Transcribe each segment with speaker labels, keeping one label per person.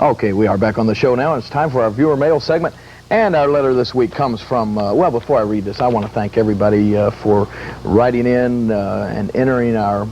Speaker 1: Okay, we are back on the show now, and it's time for our viewer mail segment. And our letter this week comes from, well, before I read this, I want to thank everybody for writing in and entering our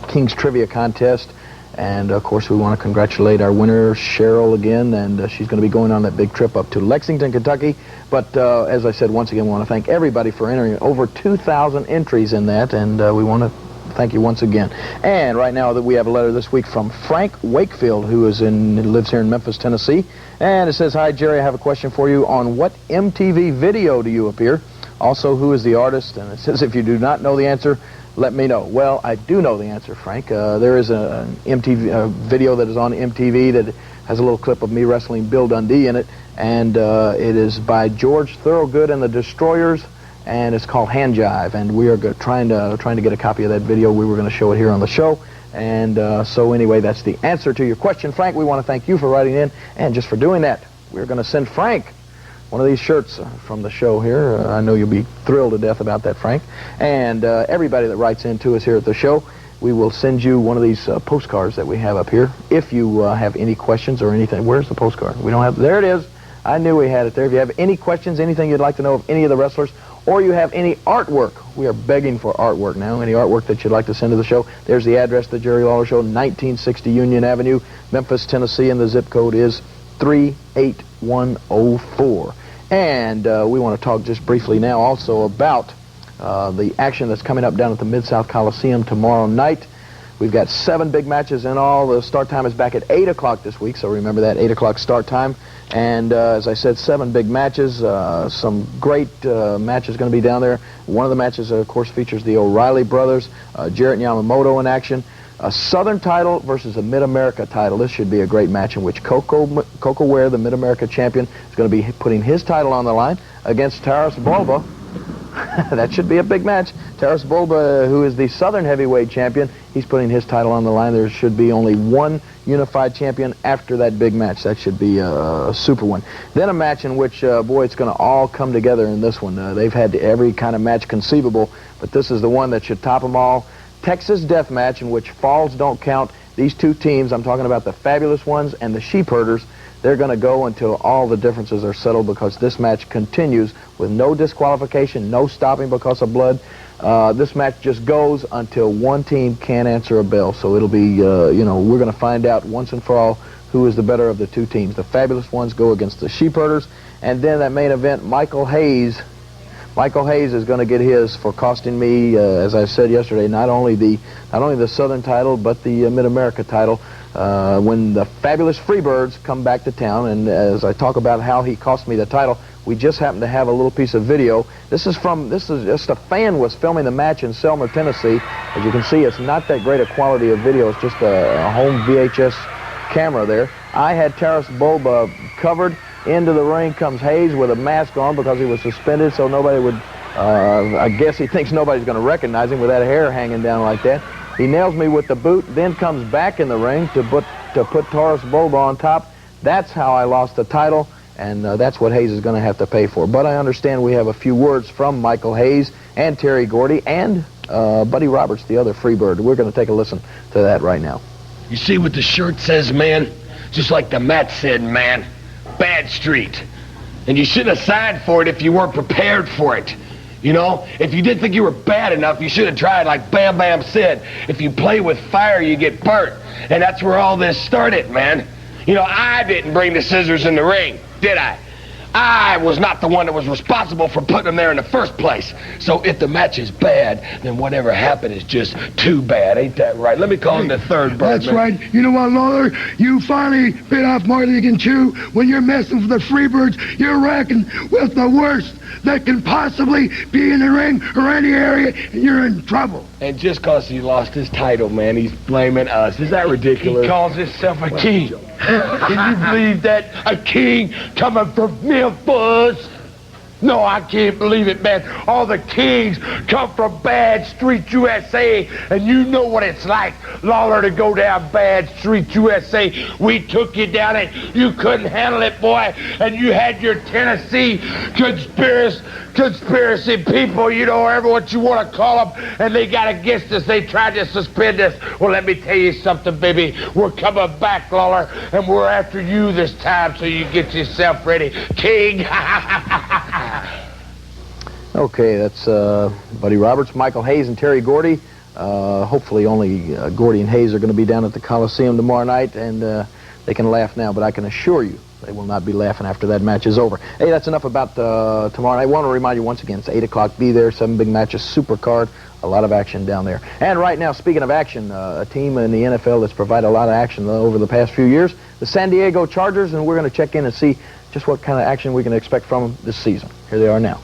Speaker 1: King's Trivia contest. And, of course, we want to congratulate our winner, Cheryl, again, and she's going to be going on that big trip up to Lexington, Kentucky. But, as I said, once again, we want to thank everybody for entering. Over 2,000 entries in that, and we want to thank you once again. And right now that we have a letter this week from Frank Wakefield, who lives here in Memphis, Tennessee. And it says, "Hi, Jerry, I have a question for you. On what MTV video do you appear? Also, who is the artist?" And it says, "If you do not know the answer, let me know." Well, I do know the answer, Frank. There is an MTV video that is on MTV that has a little clip of me wrestling Bill Dundee in it. And it is by George Thorogood and the Destroyers. And it's called Hand Jive, and we are trying to get a copy of that video. We were going to show it here on the show, and so anyway, that's the answer to your question, Frank. We want to thank you for writing in, and just for doing that, we're going to send Frank one of these shirts from the show here. I know you'll be thrilled to death about that, Frank. And everybody that writes in to us here at the show, we will send you one of these postcards that we have up here. If you have any questions or anything, where's the postcard? We don't have. There it is. I knew we had it there. If you have any questions, anything you'd like to know of any of the wrestlers, or you have any artwork, we are begging for artwork now. Any artwork that you'd like to send to the show, there's the address, The Jerry Lawler Show, 1960 Union Avenue, Memphis, Tennessee, and the zip code is 38104. And we want to talk just briefly now also about the action that's coming up down at the Mid-South Coliseum tomorrow night. We've got 7 big matches in all. The start time is back at 8 o'clock this week, so remember that, 8 o'clock start time. And as I said, 7 big matches, some great matches going to be down there. One of the matches, of course, features the O'Reilly brothers, Jarrett and Yamamoto in action. A Southern title versus a Mid-America title. This should be a great match in which Coco Ware, the Mid-America champion, is going to be putting his title on the line against Taras Bulba. That should be a big match. Taras Bulba, who is the Southern heavyweight champion, he's putting his title on the line. There should be only one unified champion after that big match. That should be a super one. Then a match in which, boy, it's going to all come together in this one. They've had every kind of match conceivable, but this is the one that should top them all. Texas Death Match, in which falls don't count. These two teams, I'm talking about the Fabulous Ones and the Sheep Herders, they're going to go until all the differences are settled, because this match continues with no disqualification, no stopping because of blood. This match just goes until one team can't answer a bell. So it'll be, we're going to find out once and for all who is the better of the two teams. The Fabulous Ones go against the Sheep Herders. And then that main event, Michael Hayes is going to get his for costing me, as I said yesterday, not only the Southern title, but the Mid-America title. When the Fabulous Freebirds come back to town, and as I talk about how he cost me the title, we just happen to have a little piece of video. This is just a fan was filming the match in Selmer, Tennessee. As you can see, it's not that great a quality of video. It's just a home VHS camera there. I had Taras Bulba covered. Into the ring comes Hayes with a mask on because he was suspended, so nobody would, I guess he thinks nobody's going to recognize him with that hair hanging down like that. He nails me with the boot, then comes back in the ring to put Taras Bulba on top. That's how I lost the title, and that's what Hayes is going to have to pay for. But I understand we have a few words from Michael Hayes and Terry Gordy and Buddy Roberts, the other Freebird. We're going to take a listen to that right now.
Speaker 2: You see what the shirt says, man? Just like the mat said, man. Bad Street. And you shouldn't have signed for it if you weren't prepared for it. You know, if you didn't think you were bad enough, you should have tried, like Bam Bam said. If you play with fire, you get burnt. And that's where all this started, man. You know, I didn't bring the scissors in the ring, did I? I was not the one that was responsible for putting them there in the first place. So if the match is bad, then whatever happened is just too bad. Ain't that right? Let me call him the third bird.
Speaker 3: That's right. You know what, Lawler? You finally bit off more than you can chew. When you're messing with the Freebirds, you're racking with the worst that can possibly be in the ring or any area, and you're in trouble.
Speaker 2: And just because he lost his title, man, he's blaming us. Is that ridiculous?
Speaker 4: He calls himself a king. Can you believe that?
Speaker 2: A king coming from Memphis.
Speaker 4: No, I can't believe it, man. All the kings come from Bad Street, USA, and you know what it's like, Lawler, to go down Bad Street, USA. We took you down it. You couldn't handle it, boy, and you had your Tennessee conspiracy people, you know, whatever what you want to call them, and they got against us. They tried to suspend us. Well, let me tell you something, baby. We're coming back, Lawler, and we're after you this time, so you get yourself ready. King.
Speaker 1: Okay, that's Buddy Roberts, Michael Hayes, and Terry Gordy. Hopefully only Gordy and Hayes are going to be down at the Coliseum tomorrow night, and they can laugh now, but I can assure you they will not be laughing after that match is over. Hey, that's enough about tomorrow night. I want to remind you once again, it's 8 o'clock. Be there, 7 big matches, super card, a lot of action down there. And right now, speaking of action, a team in the NFL that's provided a lot of action over the past few years, the San Diego Chargers, and we're going to check in and see just what kind of action we can expect from them this season. Here they are now.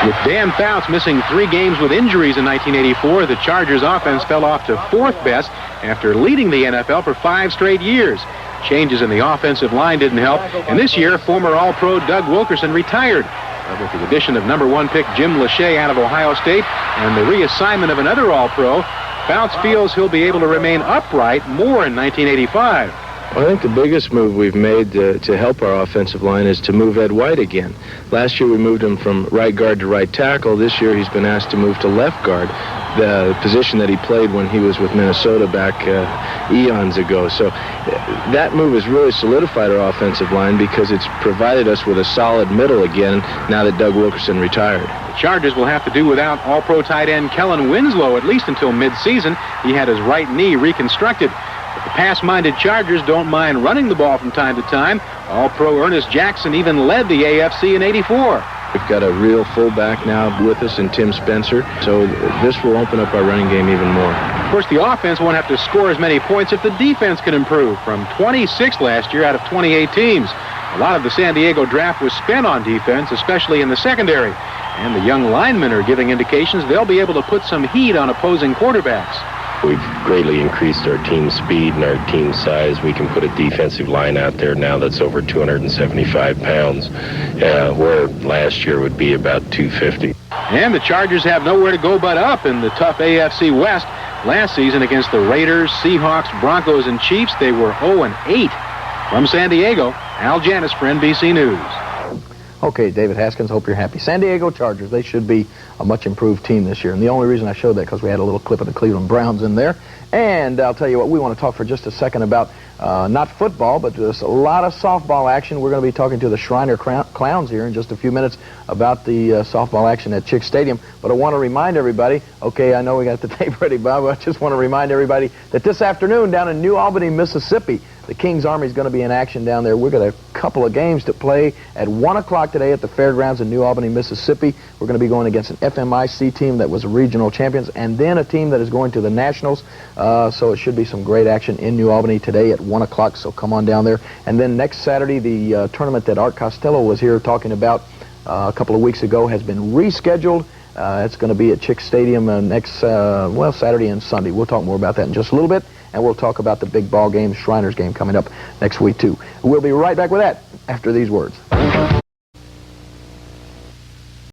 Speaker 5: With Dan Fouts missing 3 games with injuries in 1984, the Chargers offense fell off to 4th best after leading the NFL for 5 straight years. Changes in the offensive line didn't help, and this year, former All-Pro Doug Wilkerson retired. With the addition of #1 pick Jim Lachey out of Ohio State and the reassignment of another All-Pro, Fouts feels he'll be able to remain upright more in 1985.
Speaker 6: Well, I think the biggest move we've made to help our offensive line is to move Ed White again. Last year we moved him from right guard to right tackle. This year he's been asked to move to left guard, the position that he played when he was with Minnesota back eons ago. So that move has really solidified our offensive line because it's provided us with a solid middle again now that Doug Wilkerson retired.
Speaker 5: The Chargers will have to do without All-Pro tight end Kellen Winslow at least until mid-season. He had his right knee reconstructed. But the pass-minded Chargers don't mind running the ball from time to time. All-Pro Ernest Jackson even led the AFC in '84.
Speaker 6: We've got a real fullback now with us in Tim Spencer, so this will open up our running game even more.
Speaker 5: Of course, the offense won't have to score as many points if the defense can improve, from 26 last year out of 28 teams. A lot of the San Diego draft was spent on defense, especially in the secondary. And the young linemen are giving indications they'll be able to put some heat on opposing quarterbacks.
Speaker 7: We've greatly increased our team speed and our team size. We can put a defensive line out there now that's over 275 pounds, where last year would be about 250.
Speaker 5: And the Chargers have nowhere to go but up in the tough AFC West. Last season against the Raiders, Seahawks, Broncos, and Chiefs, they were 0-8. From San Diego, Al Janis for NBC News.
Speaker 1: Okay, David Haskins, hope you're happy. San Diego Chargers, they should be a much improved team this year. And the only reason I showed that because we had a little clip of the Cleveland Browns in there. And I'll tell you what, we want to talk for just a second about not football, but there's a lot of softball action. We're going to be talking to the Shriner Clowns here in just a few minutes about the softball action at Chick Stadium. But I want to remind everybody, okay, I know we got the tape ready, Bob, but I just want to remind everybody that this afternoon down in New Albany, Mississippi, the King's Army is going to be in action down there. We've got a couple of games to play at 1 o'clock today at the Fairgrounds in New Albany, Mississippi. We're going to be going against an FMIC team that was regional champions and then a team that is going to the Nationals. So it should be some great action in New Albany today at 1 o'clock, so come on down there. And then next Saturday, the tournament that Art Costello was here talking about a couple of weeks ago has been rescheduled. It's going to be at Chick Stadium next, Saturday and Sunday. We'll talk more about that in just a little bit, and we'll talk about the big ball game, Shriners game, coming up next week, too. We'll be right back with that after these words.